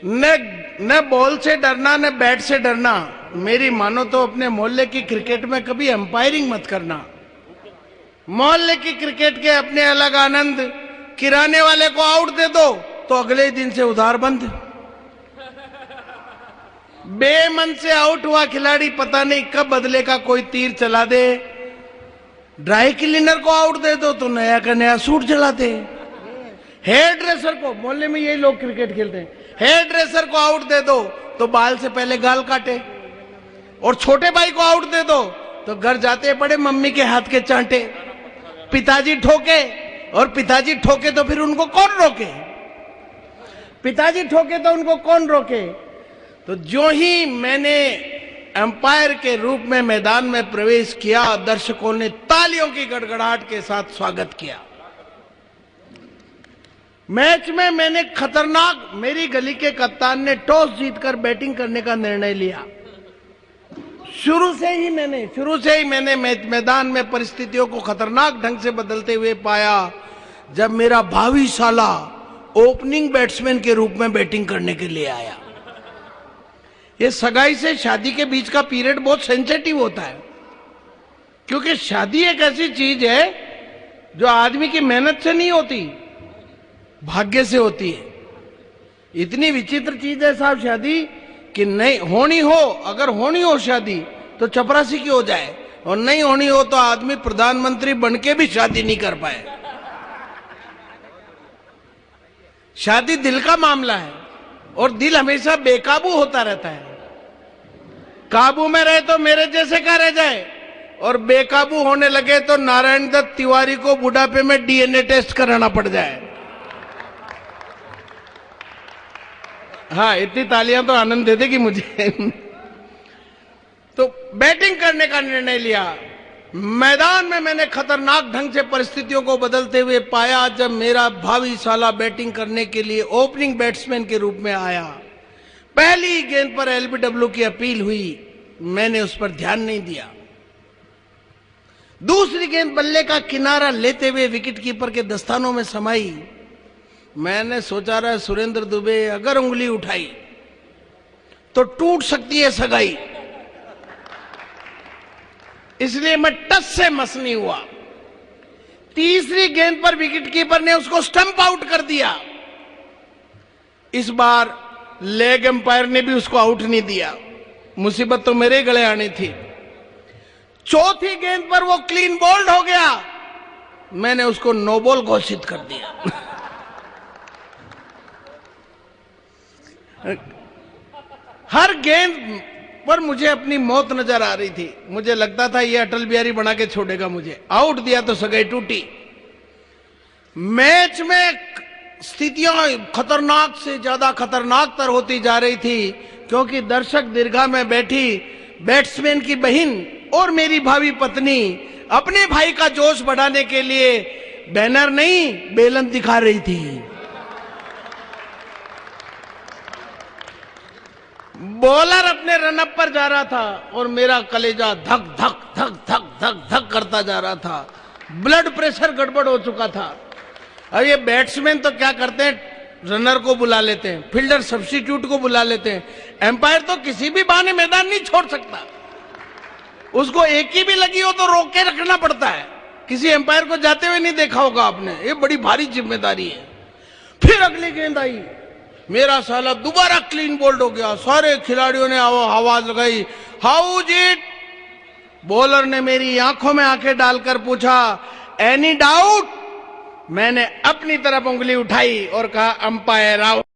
न बॉल से डरना न बैट से डरना। मेरी मानो तो अपने मोहल्ले की क्रिकेट में कभी अंपायरिंग मत करना। मोहल्ले की क्रिकेट के अपने अलग आनंद। किराने वाले को आउट दे दो तो अगले दिन से उधार बंद। बेमन से आउट हुआ खिलाड़ी पता नहीं कब बदले का कोई तीर चला दे। ड्राई क्लीनर को आउट दे दो तो नया का नया सूट चला दे। हेयर ड्रेसर को, मोहल्ले में यही लोग क्रिकेट खेलते हैं, हेयर ड्रेसर को आउट दे दो तो बाल से पहले गाल काटे। और छोटे भाई को आउट दे दो तो घर जाते पड़े मम्मी के हाथ के चांटे। पिताजी ठोके, और पिताजी ठोके तो फिर उनको कौन रोके? पिताजी ठोके तो उनको कौन रोके? तो जो ही मैंने एम्पायर के रूप में मैदान में प्रवेश किया, दर्शकों ने तालियों की गड़गड़ाहट के साथ स्वागत किया। मैच में मैंने खतरनाक, मेरी गली के कप्तान ने टॉस जीतकर बैटिंग करने का निर्णय लिया। शुरू से ही मैंने मैदान में परिस्थितियों को खतरनाक ढंग से बदलते हुए पाया। जब मेरा भावी साला ओपनिंग बैट्समैन के रूप में बैटिंग करने के लिए आया। ये सगाई से शादी के बीच का पीरियड बहुत सेंसिटिव होता है, क्योंकि शादी एक ऐसी चीज है जो आदमी की मेहनत से नहीं होती, भाग्य से होती है। इतनी विचित्र चीज है साहब शादी कि नहीं होनी हो, अगर होनी हो शादी तो चपरासी की हो जाए, और नहीं होनी हो तो आदमी प्रधानमंत्री बनके भी शादी नहीं कर पाए। शादी दिल का मामला है, और दिल हमेशा बेकाबू होता रहता है। काबू में रहे तो मेरे जैसे का रह जाए, और बेकाबू होने लगे तो नारायण दत्त तिवारी को बुढ़ापे में डीएनए टेस्ट कराना पड़ जाए। हाँ, इतनी तालियां तो आनंद दे देगी मुझे। तो बैटिंग करने का निर्णय लिया। मैदान में मैंने खतरनाक ढंग से परिस्थितियों को बदलते हुए पाया। जब मेरा भावी साला बैटिंग करने के लिए ओपनिंग बैट्समैन के रूप में आया, पहली गेंद पर एलबीडब्ल्यू की अपील हुई, मैंने उस पर ध्यान नहीं दिया। दूसरी गेंद बल्ले का किनारा लेते हुए विकेटकीपर के दस्तानों में समाई। मैंने सोचा रहा सुरेंद्र दुबे अगर उंगली उठाई तो टूट सकती है सगाई, इसलिए मैं टच से मस नहीं हुआ। तीसरी गेंद पर विकेटकीपर ने उसको स्टंप आउट कर दिया। इस बार लेग एम्पायर ने भी उसको आउट नहीं दिया। मुसीबत तो मेरे गले आनी थी। चौथी गेंद पर वो क्लीन बोल्ड हो गया। मैंने उसको नो बॉल घोषित कर दिया। हर गेंद पर मुझे अपनी मौत नजर आ रही थी। मुझे लगता था ये अटल बिहारी बना के छोड़ेगा मुझे। आउट दिया तो सगाई टूटी। मैच में स्थितियां खतरनाक से ज्यादा खतरनाक तर होती जा रही थी, क्योंकि दर्शक दीर्घा में बैठी बैट्समैन की बहन और मेरी भावी पत्नी अपने भाई का जोश बढ़ाने के लिए बैनर नहीं बेलन दिखा रही थी। बॉलर अपने रनअप पर जा रहा था और मेरा कलेजा धक धक धक धक धक धक करता जा रहा था। ब्लड प्रेशर गड़बड़ हो चुका था। अब ये बैट्समैन तो क्या करते हैं, रनर को बुला लेते हैं, फील्डर सब्स्टिट्यूट को बुला लेते हैं। एम्पायर तो किसी भी बहाने मैदान नहीं छोड़ सकता। उसको एक ही भी लगी हो तो रोक के रखना पड़ता है। किसी एम्पायर को जाते हुए नहीं देखा होगा आपने, ये बड़ी भारी जिम्मेदारी है। फिर अगली गेंद आई, मेरा साला दोबारा क्लीन बोल्ड हो गया। सारे खिलाड़ियों ने आवाज लगाई, हाउ इज इट? बॉलर ने मेरी आंखों में आंखें डालकर पूछा, एनी डाउट? मैंने अपनी तरफ उंगली उठाई और कहा, अंपायर आउट।